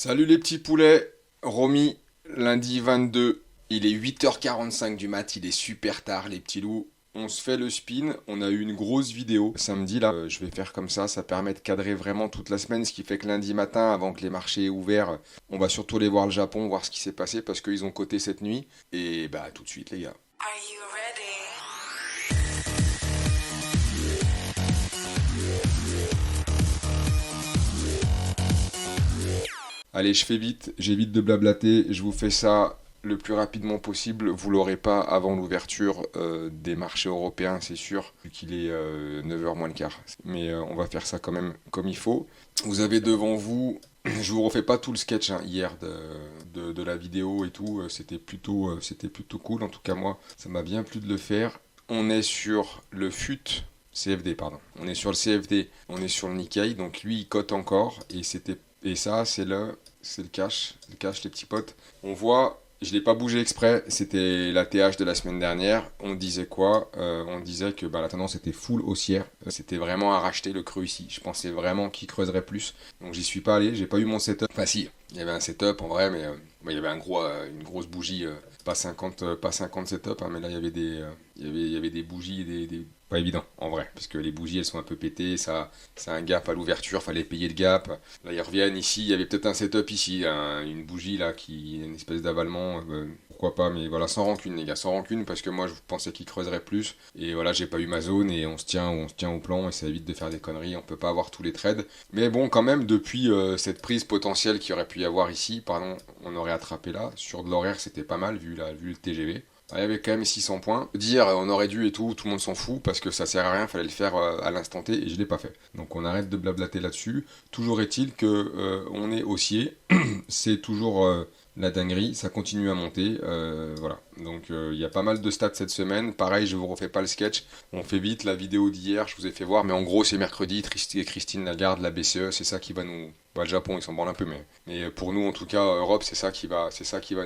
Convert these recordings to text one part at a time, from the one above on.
Salut les petits poulets, Romy, lundi 22, il est 8h45 du mat, il est super tard les petits loups. On se fait le spin, on a eu une grosse vidéo samedi là, je vais faire comme ça permet de cadrer vraiment toute la semaine, ce qui fait que lundi matin, avant que les marchés aient ouvert, on va surtout aller voir le Japon, voir ce qui s'est passé parce qu'ils ont coté cette nuit. Et bah tout de suite les gars. Are you ready? Allez, je fais vite, j'évite de blablater, je vous fais ça le plus rapidement possible. Vous l'aurez pas avant l'ouverture des marchés européens, c'est sûr, vu qu'il est 9h moins le quart. Mais on va faire ça quand même comme il faut. Vous avez devant vous, je vous refais pas tout le sketch hein, hier de la vidéo et tout, c'était plutôt cool, en tout cas moi, ça m'a bien plu de le faire. On est sur le FUT, CFD, pardon. On est sur le CFD, on est sur le Nikkei, donc lui il cote encore, et ça c'est le cash les petits potes. On voit, je l'ai pas bougé exprès, c'était la TH de la semaine dernière. On disait quoi? On disait que bah, la tendance était full haussière. C'était vraiment à racheter le creux ici. Je pensais vraiment qu'il creuserait plus. Donc j'y suis pas allé, j'ai pas eu mon setup. Enfin si, il y avait un setup en vrai, mais il y avait une grosse bougie, pas 50 setup, hein, mais là il y avait il y avait des bougies, pas évident en vrai, parce que les bougies elles sont un peu pétées, ça, c'est un gap à l'ouverture, fallait payer le gap. Là ils reviennent ici, il y avait peut-être un setup ici, une bougie là qui, une espèce d'avalement, pourquoi pas, mais voilà, sans rancune les gars, sans rancune, parce que moi je pensais qu'il creuserait plus, et voilà, j'ai pas eu ma zone, et on se tient au plan, et ça évite de faire des conneries, on peut pas avoir tous les trades. Mais bon, quand même, depuis cette prise potentielle qu'il aurait pu y avoir ici, pardon, on aurait attrapé là, sur de l'horaire c'était pas mal, vu le TGV. Il y avait quand même 600 points. Dire on aurait dû et tout le monde s'en fout parce que ça sert à rien, fallait le faire à l'instant T et je l'ai pas fait. Donc on arrête de blablater là-dessus. Toujours est-il que on est haussier, c'est toujours la dinguerie, ça continue à monter, voilà. Donc il y a pas mal de stats cette semaine. Pareil, je vous refais pas le sketch, on fait vite la vidéo d'hier, je vous ai fait voir, mais en gros c'est mercredi, Christine Lagarde, la BCE, c'est ça qui va nous. Bah, le Japon, ils s'en branlent un peu, mais pour nous, en tout cas, Europe, c'est ça qui va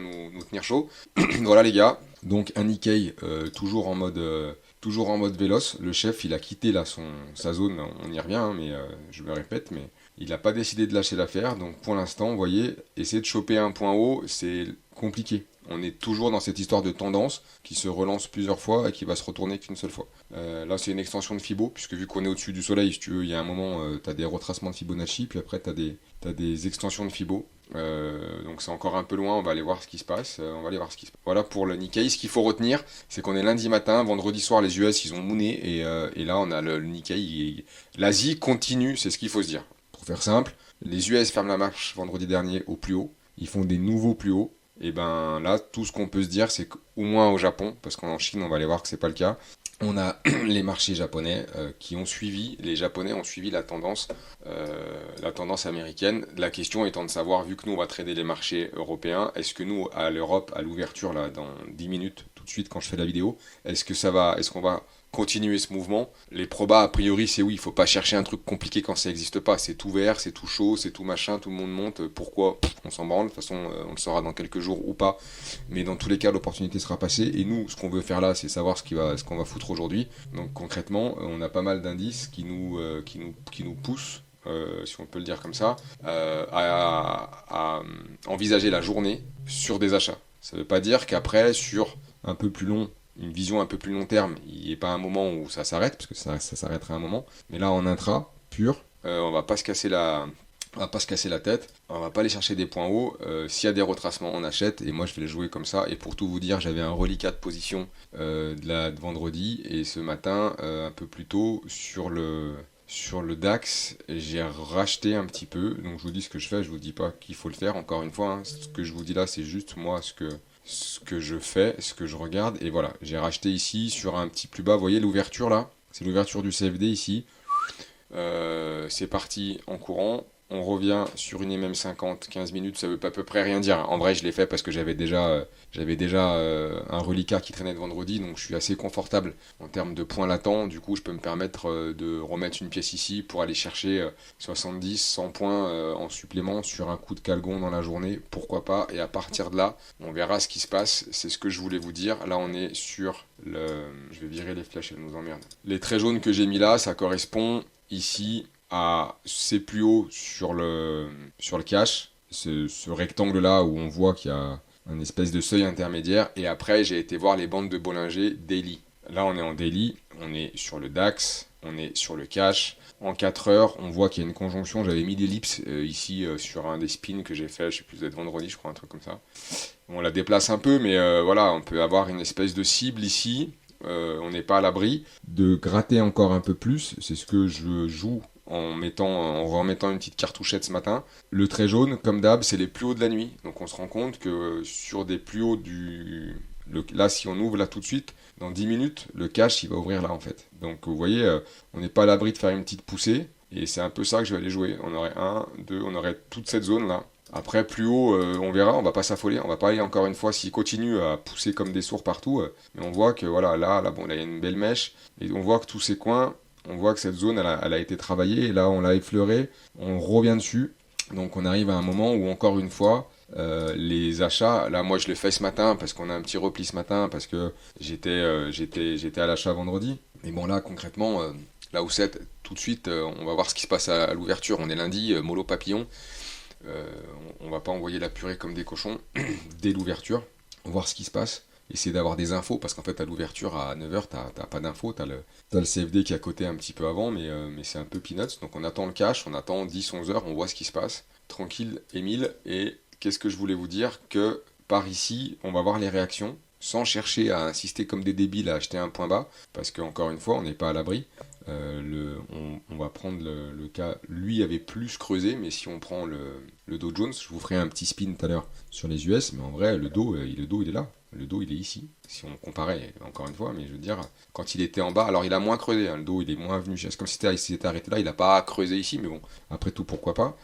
nous tenir chaud. Voilà les gars. Donc un Nikkei toujours en mode véloce. Le chef, il a quitté là sa zone. On y revient, hein, mais je me répète, mais il n'a pas décidé de lâcher l'affaire. Donc pour l'instant, vous voyez, essayer de choper un point haut, c'est compliqué. On est toujours dans cette histoire de tendance qui se relance plusieurs fois et qui va se retourner qu'une seule fois. Là, c'est une extension de Fibo, puisque vu qu'on est au-dessus du soleil, si tu veux, il y a un moment, tu as des retracements de Fibonacci, puis après, tu as des extensions de Fibo. Donc c'est encore un peu loin, on va aller voir ce qui se passe. Voilà pour le Nikkei. Ce qu'il faut retenir, c'est qu'on est lundi matin, vendredi soir, les US ils ont mooné et là on a le Nikkei. L'Asie continue, c'est ce qu'il faut se dire. Pour faire simple, les US ferment la marche vendredi dernier au plus haut, ils font des nouveaux plus hauts. Et ben là, tout ce qu'on peut se dire, c'est qu'au moins au Japon, parce qu'en Chine, on va aller voir que c'est pas le cas, on a les marchés japonais qui ont suivi, les Japonais ont suivi la tendance américaine. La question étant de savoir, vu que nous on va trader les marchés européens, est-ce que nous, à l'Europe, à l'ouverture, là, dans 10 minutes, tout de suite quand je fais la vidéo, est-ce qu'on va continuer ce mouvement? Les probas, a priori, c'est oui, il faut pas chercher un truc compliqué quand ça n'existe pas. C'est tout vert, c'est tout chaud, c'est tout machin, tout le monde monte. Pourquoi? On s'en branle, de toute façon, on le saura dans quelques jours ou pas. Mais dans tous les cas, l'opportunité sera passée. Et nous, ce qu'on veut faire là, c'est savoir ce qu'on va foutre aujourd'hui. Donc concrètement, on a pas mal d'indices qui nous poussent. Si on peut le dire comme ça, à envisager la journée sur des achats. Ça ne veut pas dire qu'après, sur un peu plus long, une vision un peu plus long terme, il n'y ait pas un moment où ça s'arrête, parce que ça s'arrêterait un moment. Mais là, en intra, pur, on va pas se casser on va pas se casser la tête, on va pas aller chercher des points hauts. S'il y a des retracements, on achète. Et moi, je vais les jouer comme ça. Et pour tout vous dire, j'avais un reliquat de position de vendredi. Et ce matin, un peu plus tôt, sur le DAX, j'ai racheté un petit peu. Donc je vous dis ce que je fais, je vous dis pas qu'il faut le faire. Encore une fois, hein, ce que je vous dis là, c'est juste moi ce que je fais, ce que je regarde. Et voilà, j'ai racheté ici sur un petit plus bas. Vous voyez l'ouverture là? C'est l'ouverture du CFD ici. C'est parti en courant. On revient sur une MM50, 15 minutes, ça veut pas à peu près rien dire. En vrai, je l'ai fait parce que j'avais déjà un reliquat qui traînait de vendredi, donc je suis assez confortable en termes de points latents. Du coup, je peux me permettre de remettre une pièce ici pour aller chercher 70, 100 points en supplément sur un coup de calgon dans la journée. Pourquoi pas? Et à partir de là, on verra ce qui se passe. C'est ce que je voulais vous dire. Là, on est sur le... Je vais virer les flèches, elles nous emmerdent. Les traits jaunes que j'ai mis là, ça correspond ici c'est plus haut sur le cash. ce rectangle-là où on voit qu'il y a un espèce de seuil intermédiaire. Et après, j'ai été voir les bandes de Bollinger daily. Là, on est en daily, on est sur le DAX, on est sur le cash. En 4 heures, on voit qu'il y a une conjonction. J'avais mis l'ellipse ici sur un des spins que j'ai fait, je sais plus, peut-être vendredi, je crois, un truc comme ça. On la déplace un peu, mais voilà, on peut avoir une espèce de cible ici. On n'est pas à l'abri de gratter encore un peu plus. C'est ce que je joue en remettant une petite cartouchette ce matin. Le trait jaune, comme d'hab, c'est les plus hauts de la nuit. Donc on se rend compte que sur des plus hauts là, si on ouvre là tout de suite, dans 10 minutes, le cash, il va ouvrir là en fait. Donc vous voyez, on n'est pas à l'abri de faire une petite poussée. Et c'est un peu ça que je vais aller jouer. On aurait 1, 2, on aurait toute cette zone là. Après, plus haut, on verra, on va pas s'affoler, on va pas aller encore une fois s'il continue à pousser comme des sourds partout. Mais on voit que voilà, bon, là il y a une belle mèche, et on voit que tous ces coins, on voit que cette zone, elle a été travaillée, et là on l'a effleurée, on revient dessus. Donc on arrive à un moment où encore une fois, les achats, là moi je l'ai fait ce matin parce qu'on a un petit repli ce matin, parce que j'étais à l'achat vendredi. Mais bon là concrètement, là où c'est, tout de suite, on va voir ce qui se passe à l'ouverture. On est lundi, mollo papillon. On va pas envoyer la purée comme des cochons dès l'ouverture, voir ce qui se passe, essayer d'avoir des infos, parce qu'en fait à l'ouverture à 9h t'as pas d'infos, t'as le CFD qui est à côté un petit peu avant, mais c'est un peu peanuts, donc on attend le cash, on attend 10-11h, on voit ce qui se passe, tranquille Émile, et qu'est-ce que je voulais vous dire, que par ici on va voir les réactions, sans chercher à insister comme des débiles à acheter un point bas, parce qu'encore une fois on n'est pas à l'abri. On va prendre le cas, lui avait plus creusé, mais si on prend le Dow Jones, je vous ferai un petit spin tout à l'heure sur les US, mais en vrai le Dow il est là, le Dow il est ici, si on comparait encore une fois, mais je veux dire, quand il était en bas, alors il a moins creusé, hein, le Dow il est moins venu, c'est comme si il s'était arrêté là, il n'a pas creusé ici, mais bon, après tout pourquoi pas.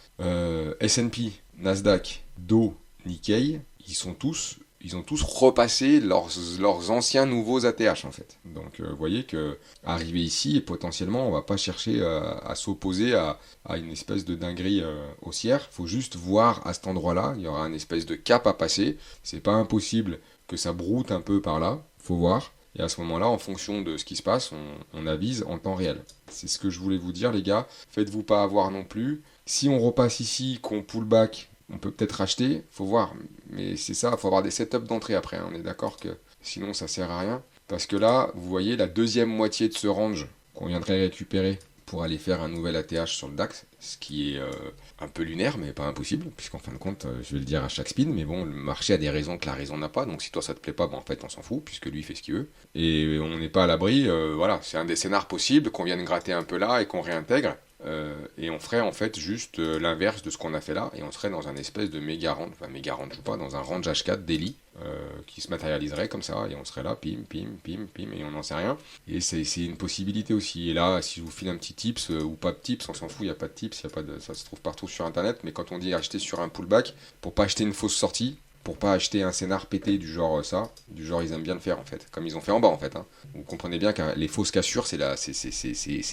S&P, Nasdaq, Dow, Nikkei, ils ont tous repassé leurs anciens nouveaux ATH en fait. Donc vous voyez que arriver ici, et potentiellement on va pas chercher à s'opposer à une espèce de dinguerie haussière. Il faut juste voir à cet endroit-là, il y aura une espèce de cap à passer. C'est pas impossible que ça broute un peu par là, faut voir. Et à ce moment-là, en fonction de ce qui se passe, on avise en temps réel. C'est ce que je voulais vous dire les gars. Faites-vous pas avoir non plus. Si on repasse ici, qu'on pull back, on peut peut-être racheter, faut voir. Mais c'est ça, il faut avoir des setups d'entrée après. Hein. On est d'accord que sinon ça sert à rien. Parce que là, vous voyez la deuxième moitié de ce range qu'on viendrait récupérer pour aller faire un nouvel ATH sur le DAX, ce qui est un peu lunaire, mais pas impossible, puisqu'en fin de compte, je vais le dire à chaque spin, mais bon, le marché a des raisons que la raison n'a pas, donc si toi ça te plaît pas, en fait on s'en fout, puisque lui il fait ce qu'il veut. Et on n'est pas à l'abri, voilà, c'est un des scénars possibles, qu'on vienne gratter un peu là et qu'on réintègre. Et on ferait en fait juste l'inverse de ce qu'on a fait là, et on serait dans un espèce de méga range, enfin méga range ou pas, dans un range H4 daily qui se matérialiserait comme ça, et on serait là, pim, pim, pim, pim, et on n'en sait rien. Et c'est une possibilité aussi. Et là, si je vous file un petit tips ou pas de tips, on s'en fout, il n'y a pas de tips, ça se trouve partout sur internet, mais quand on dit acheter sur un pullback, pour pas acheter une fausse sortie, pour pas acheter un scénar pété du genre ça, du genre ils aiment bien le faire en fait, comme ils ont fait en bas en fait. Hein. Vous comprenez bien que les fausses cassures c'est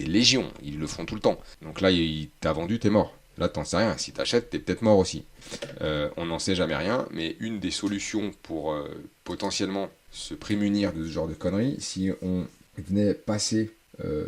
légion, ils le font tout le temps. Donc là t'as vendu, t'es mort. Là t'en sais rien, si t'achètes t'es peut-être mort aussi. On n'en sait jamais rien, mais une des solutions pour potentiellement se prémunir de ce genre de conneries, si on venait passer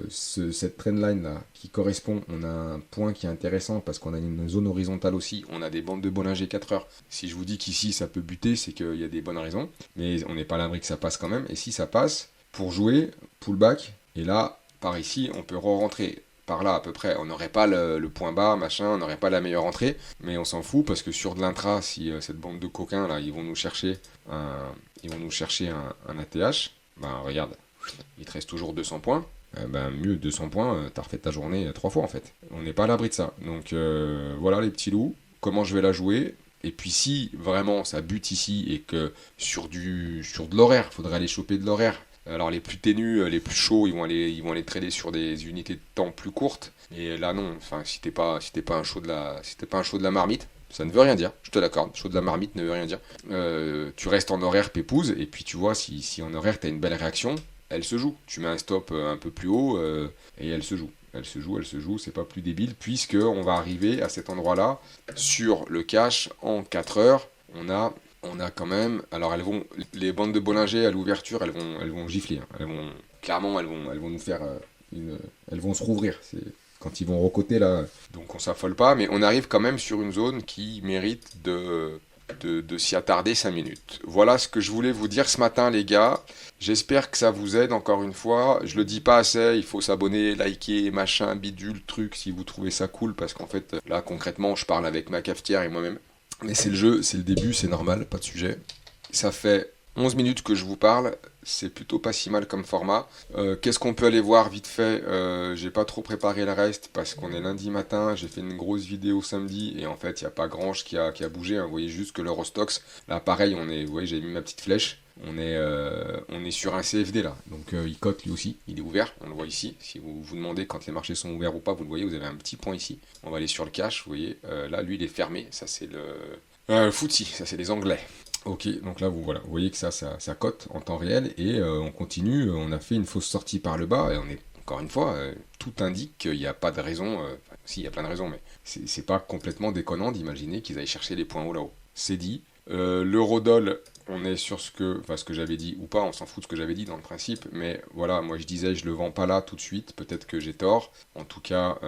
cette trendline là qui correspond, on a un point qui est intéressant parce qu'on a une zone horizontale aussi, on a des bandes de Bollinger 4 heures. Si je vous dis qu'ici ça peut buter, c'est qu'il y a des bonnes raisons, mais on n'est pas à l'abri que ça passe quand même. Et si ça passe, pour jouer, pullback, et là par ici on peut re-rentrer par là à peu près. On n'aurait pas le point bas, machin, on n'aurait pas la meilleure entrée, mais on s'en fout parce que sur de l'intra, si cette bande de coquins là, ils vont nous chercher un ATH, ben regarde, il te reste toujours 200 points. Mieux 200 points, t'as refait ta journée 3 fois en fait. On n'est pas à l'abri de ça. Donc voilà les petits loups, comment je vais la jouer. Et puis si vraiment ça bute ici et que sur de l'horaire, faudrait aller choper de l'horaire. Alors les plus ténus, les plus chauds, ils vont aller trader sur des unités de temps plus courtes. Et là non, enfin si t'es pas un chaud de la marmite, ça ne veut rien dire, je te l'accorde, chaud de la marmite ne veut rien dire. Tu restes en horaire pépouze, et puis tu vois si en horaire t'as une belle réaction, elle se joue. Tu mets un stop un peu plus haut et elle se joue. Elle se joue, c'est pas plus débile, puisque on va arriver à cet endroit-là, sur le cash, en 4 heures, on a quand même, alors les bandes de Bollinger à l'ouverture, elles vont gifler, hein. Elles vont nous faire elles vont se rouvrir, quand ils vont recoter là. Donc on s'affole pas, mais on arrive quand même sur une zone qui mérite de s'y attarder 5 minutes. Voilà ce que je voulais vous dire ce matin les gars. J'espère que ça vous aide encore une fois. Je le dis pas assez, il faut s'abonner, liker, machin, bidule, truc si vous trouvez ça cool parce qu'en fait là concrètement je parle avec ma cafetière et moi-même. Mais c'est le jeu, c'est le début, c'est normal, pas de sujet. Ça fait 11 minutes que je vous parle, c'est plutôt pas si mal comme format. Qu'est-ce qu'on peut aller voir vite fait? J'ai pas trop préparé le reste parce qu'on est lundi matin, j'ai fait une grosse vidéo samedi et en fait il n'y a pas grand chose qui a bougé, hein. Vous voyez juste que l'Eurostox, là pareil, vous voyez j'ai mis ma petite flèche, on est sur un CFD là, donc il cote lui aussi, il est ouvert, on le voit ici. Si vous vous demandez quand les marchés sont ouverts ou pas, vous le voyez, vous avez un petit point ici. On va aller sur le cash, vous voyez, là lui il est fermé, ça c'est le FTSE, ça c'est les Anglais. Ok, donc là vous voyez que ça cote en temps réel et on continue, on a fait une fausse sortie par le bas et on est encore une fois, tout indique qu'il n'y a pas de raison, si il y a plein de raisons, mais c'est pas complètement déconnant d'imaginer qu'ils aillent chercher les points hauts là-haut. C'est dit. L'eurodoll, on est sur ce que j'avais dit ou pas, on s'en fout de ce que j'avais dit dans le principe, mais voilà, moi je disais je le vends pas là tout de suite, peut-être que j'ai tort. En tout cas,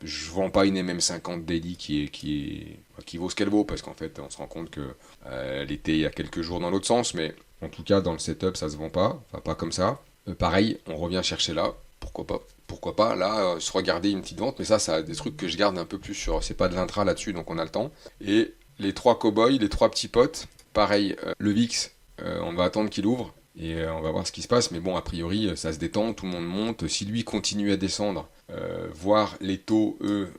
je vends pas une MM50 daily qui vaut ce qu'elle vaut, parce qu'en fait on se rend compte que elle était il y a quelques jours dans l'autre sens, mais en tout cas dans le setup ça se vend pas, enfin pas comme ça. Pareil, on revient chercher là, pourquoi pas. Pourquoi pas, là, se regarder une petite vente, mais ça a des trucs que je garde un peu plus sur, c'est pas de l'intra là-dessus, donc on a le temps. Et les 3 cow-boys, les 3 petits potes, pareil, le VIX, on va attendre qu'il ouvre, et on va voir ce qui se passe, mais bon, a priori, ça se détend, tout le monde monte, si lui continue à descendre, voir les taux, eux,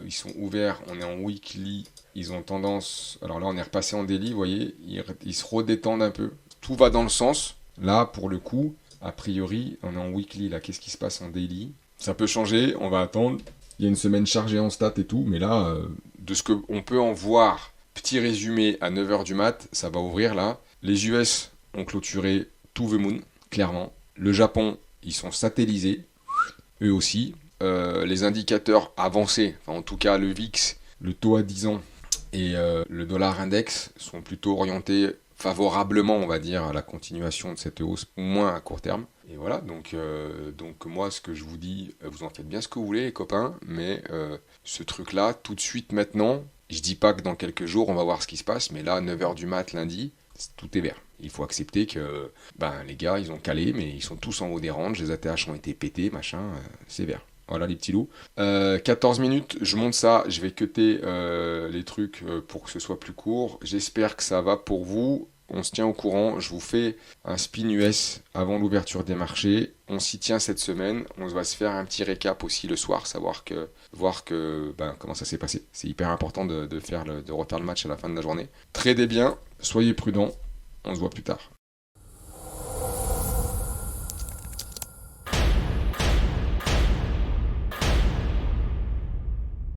ils sont ouverts, on est en weekly, ils ont tendance, alors là on est repassé en daily, vous voyez, ils se redétendent un peu, tout va dans le sens, là, pour le coup, a priori, on est en weekly, là, qu'est-ce qui se passe en daily? Ça peut changer, on va attendre. Il y a une semaine chargée en stats et tout, mais là, de ce qu'on peut en voir, petit résumé à 9h du mat, ça va ouvrir là. Les US ont clôturé to the moon, clairement. Le Japon, ils sont satellisés, eux aussi. Les indicateurs avancés, enfin en tout cas le VIX, le taux à 10 ans et le dollar index sont plutôt orientés favorablement, on va dire, à la continuation de cette hausse, au moins à court terme. Et voilà, donc moi, ce que je vous dis, vous en faites bien ce que vous voulez, les copains, mais ce truc-là, tout de suite, maintenant, je dis pas que dans quelques jours, on va voir ce qui se passe, mais là, 9h du mat, lundi, tout est vert. Il faut accepter que, les gars, ils ont calé, mais ils sont tous en haut des ranges, les ATH ont été pétés, machin, c'est vert. Voilà les petits loups. 14 minutes, je monte ça, je vais cutter les trucs pour que ce soit plus court. J'espère que ça va pour vous. On se tient au courant, je vous fais un spin US avant l'ouverture des marchés. On s'y tient cette semaine. On va se faire un petit récap aussi le soir, voir comment ça s'est passé. C'est hyper important de refaire le match à la fin de la journée. Tradez bien, soyez prudents. On se voit plus tard.